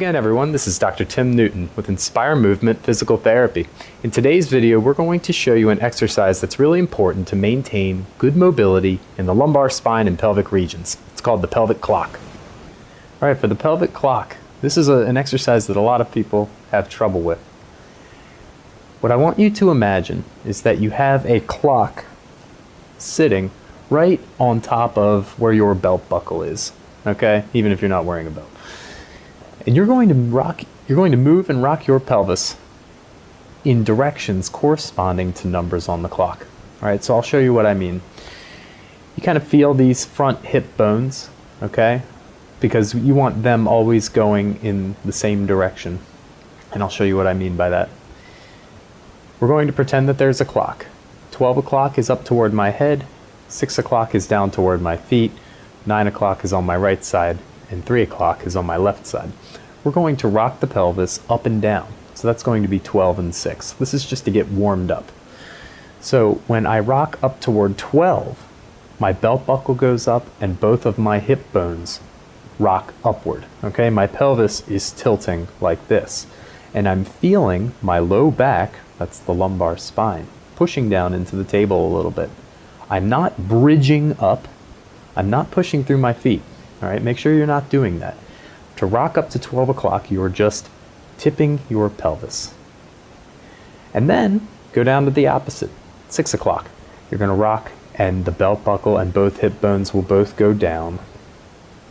again, everyone. This is Dr. Tim Newton with Inspire Movement Physical Therapy. In today's video, we're going to show you an exercise that's really important to maintain good mobility in the lumbar spine and pelvic regions. It's called the pelvic clock. All right, for the pelvic clock, this is an exercise that a lot of people have trouble with. What I want you to imagine is that you have a clock sitting right on top of where your belt buckle is, okay? Even if you're not wearing a belt. And you're going to move and rock your pelvis in directions corresponding to numbers on the clock. All right, so I'll show you what I mean. You kind of feel these front hip bones, okay? Because you want them always going in the same direction. And I'll show you what I mean by that. We're going to pretend that there's a clock. 12 o'clock is up toward my head, 6 o'clock is down toward my feet, 9 o'clock is on my right side, and 3 o'clock is on my left side. We're going to rock the pelvis up and down. So that's going to be 12 and 6. This is just to get warmed up. So when I rock up toward 12, my belt buckle goes up and both of my hip bones rock upward. Okay, my pelvis is tilting like this. And I'm feeling my low back, that's the lumbar spine, pushing down into the table a little bit. I'm not bridging up. I'm not pushing through my feet. All right, make sure you're not doing that. To rock up to 12 o'clock, you're just tipping your pelvis. And then go down to the opposite, 6 o'clock. You're going to rock and the belt buckle and both hip bones will both go down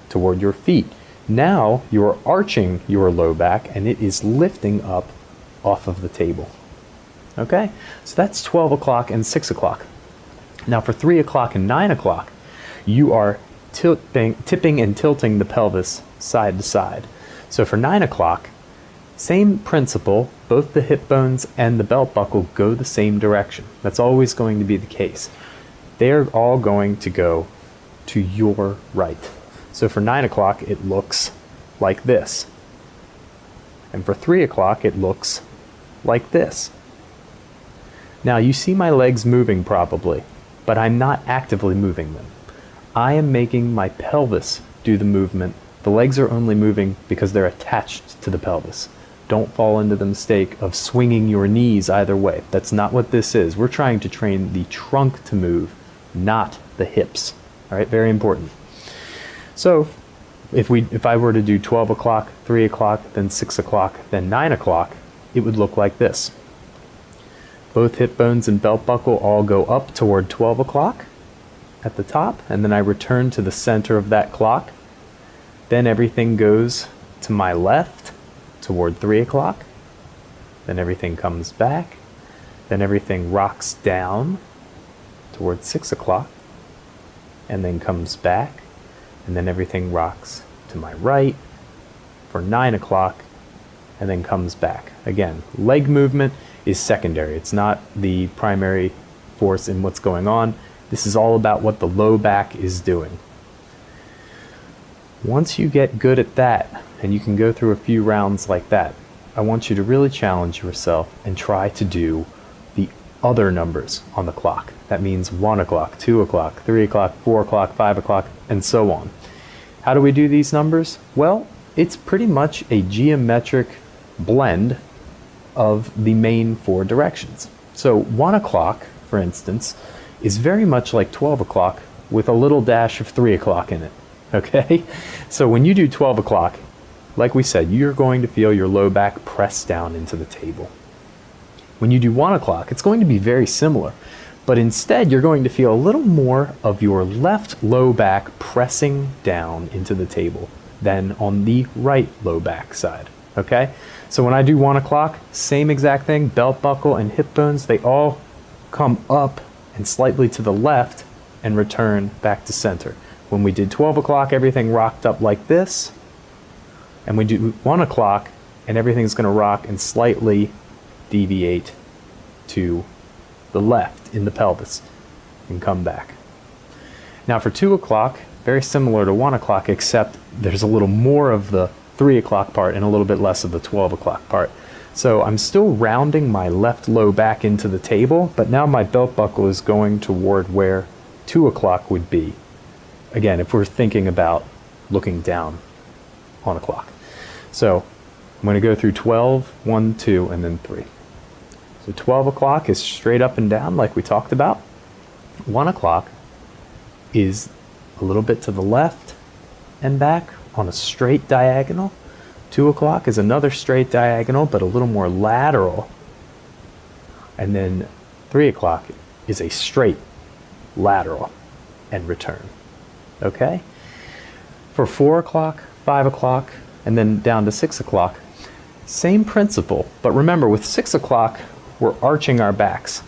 toward your feet. Now you're arching your low back and it is lifting up off of the table. Okay, so that's 12 o'clock and 6 o'clock. Now for 3 o'clock and 9 o'clock, you are tipping and tilting the pelvis side to side. So for 9 o'clock, same principle, both the hip bones and the belt buckle go the same direction. That's always going to be the case. They're all going to go to your right. So for 9 o'clock, it looks like this. And for 3 o'clock, it looks like this. Now you see my legs moving probably, but I'm not actively moving them. I am making my pelvis do the movement. The legs are only moving because they're attached to the pelvis. Don't fall into the mistake of swinging your knees either way. That's not what this is. We're trying to train the trunk to move, not the hips. All right, very important. So if I were to do 12 o'clock, 3 o'clock, then 6 o'clock, then 9 o'clock, it would look like this. Both hip bones and belt buckle all go up toward 12 o'clock at the top, and then I return to the center of that clock. Then everything goes to my left toward 3 o'clock. Then everything comes back. Then everything rocks down toward 6 o'clock, and then comes back. And then everything rocks to my right for 9 o'clock, and then comes back. Again, leg movement is secondary. It's not the primary force in what's going on. This is all about what the low back is doing. Once you get good at that, and you can go through a few rounds like that, I want you to really challenge yourself and try to do the other numbers on the clock. That means 1 o'clock, 2 o'clock, 3 o'clock, 4 o'clock, 5 o'clock, and so on. How do we do these numbers? Well, it's pretty much a geometric blend of the main 4 directions. So 1 o'clock, for instance, is very much like 12 o'clock with a little dash of 3 o'clock in it, okay? So when you do 12 o'clock, like we said, you're going to feel your low back press down into the table. When you do 1 o'clock, it's going to be very similar, but instead you're going to feel a little more of your left low back pressing down into the table than on the right low back side, okay? So when I do 1 o'clock, same exact thing, belt buckle and hip bones, they all come up and slightly to the left and return back to center. When we did 12 o'clock, everything rocked up like this. And we do 1 o'clock, and everything's going to rock and slightly deviate to the left in the pelvis and come back. Now for 2 o'clock, very similar to 1 o'clock, except there's a little more of the 3 o'clock part and a little bit less of the 12 o'clock part. So I'm still rounding my left low back into the table, but now my belt buckle is going toward where 2 o'clock would be. Again, if we're thinking about looking down on a clock. So I'm going to go through 12, 1, 2, and then 3. So 12 o'clock is straight up and down like we talked about. 1 o'clock is a little bit to the left and back on a straight diagonal. 2 o'clock is another straight diagonal, but a little more lateral. And then 3 o'clock is a straight lateral and return. Okay? For 4 o'clock, 5 o'clock, and then down to 6 o'clock, same principle. But remember, with 6 o'clock, we're arching our backs.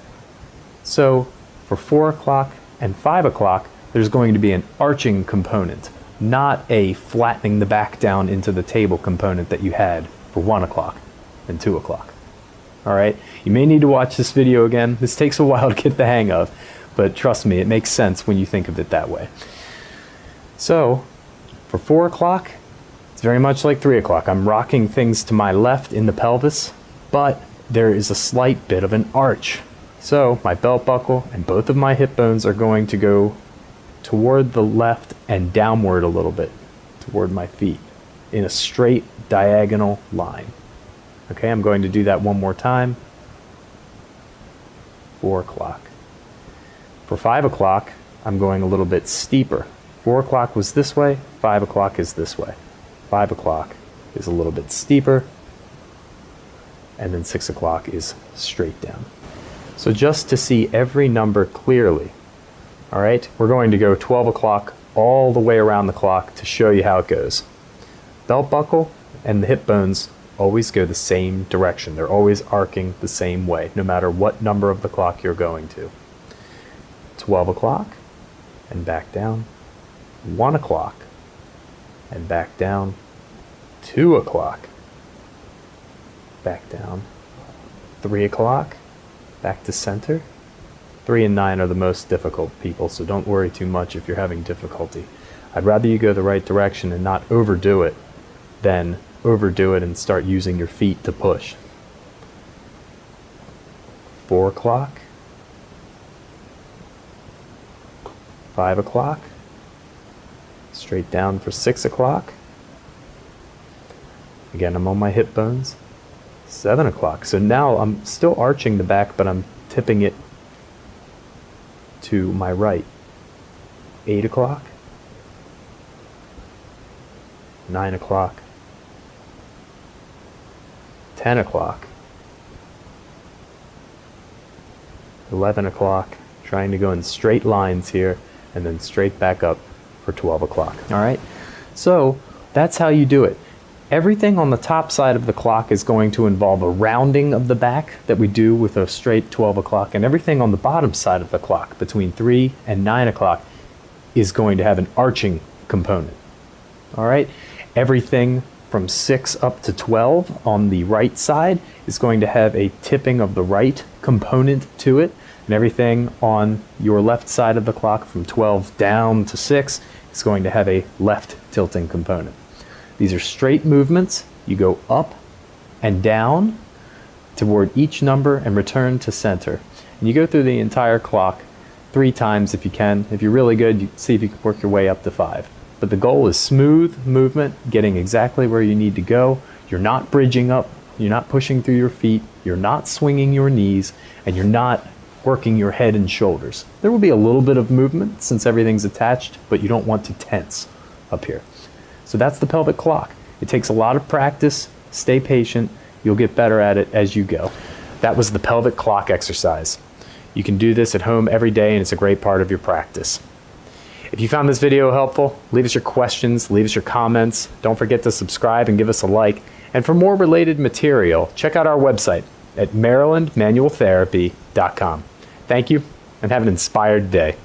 So for 4 o'clock and 5 o'clock, there's going to be an arching component, not a flattening the back down into the table component that you had for 1 o'clock and 2 o'clock. All right, you may need to watch this video again. This takes a while to get the hang of, but trust me, it makes sense when you think of it that way. So for 4 o'clock, it's very much like 3 o'clock. I'm rocking things to my left in the pelvis, but there is a slight bit of an arch. So my belt buckle and both of my hip bones are going to go toward the left and downward a little bit toward my feet in a straight diagonal line. Okay, I'm going to do that one more time. 4 o'clock. For 5 o'clock, I'm going a little bit steeper. 4 o'clock was this way, 5 o'clock is this way. 5 o'clock is a little bit steeper, and then 6 o'clock is straight down. So just to see every number clearly, all right, we're going to go 12 o'clock all the way around the clock to show you how it goes. Belt buckle and the hip bones always go the same direction. They're always arcing the same way, no matter what number of the clock you're going to. 12 o'clock and back down. 1 o'clock and back down. 2 o'clock, back down. 3 o'clock, back to center. 3 and 9 are the most difficult people, so don't worry too much if you're having difficulty. I'd rather you go the right direction and not overdo it than overdo it and start using your feet to push. 4 o'clock, 5 o'clock, straight down for 6 o'clock. Again, I'm on my hip bones. 7 o'clock. So now I'm still arching the back, but I'm tipping it to my right. 8 o'clock. 9 o'clock. 10 o'clock. 11 o'clock. Trying to go in straight lines here, and then straight back up for 12 o'clock. All right? So that's how you do it. Everything on the top side of the clock is going to involve a rounding of the back that we do with a straight 12 o'clock, and everything on the bottom side of the clock between 3 and 9 o'clock is going to have an arching component. All right? Everything from 6 up to 12 on the right side is going to have a tipping of the right component to it, and everything on your left side of the clock from 12 down to 6 is going to have a left tilting component. These are straight movements. You go up and down toward each number and return to center. And you go through the entire clock 3 times if you can. If you're really good, you see if you can work your way up to 5. But the goal is smooth movement, getting exactly where you need to go. You're not bridging up. You're not pushing through your feet. You're not swinging your knees. And you're not working your head and shoulders. There will be a little bit of movement since everything's attached, but you don't want to tense up here. So that's the pelvic clock. It takes a lot of practice. Stay patient. You'll get better at it as you go. That was the pelvic clock exercise. You can do this at home every day, and it's a great part of your practice. If you found this video helpful, leave us your questions, leave us your comments. Don't forget to subscribe and give us a like. And for more related material, check out our website at marylandmanualtherapy.com. Thank you, and have an inspired day.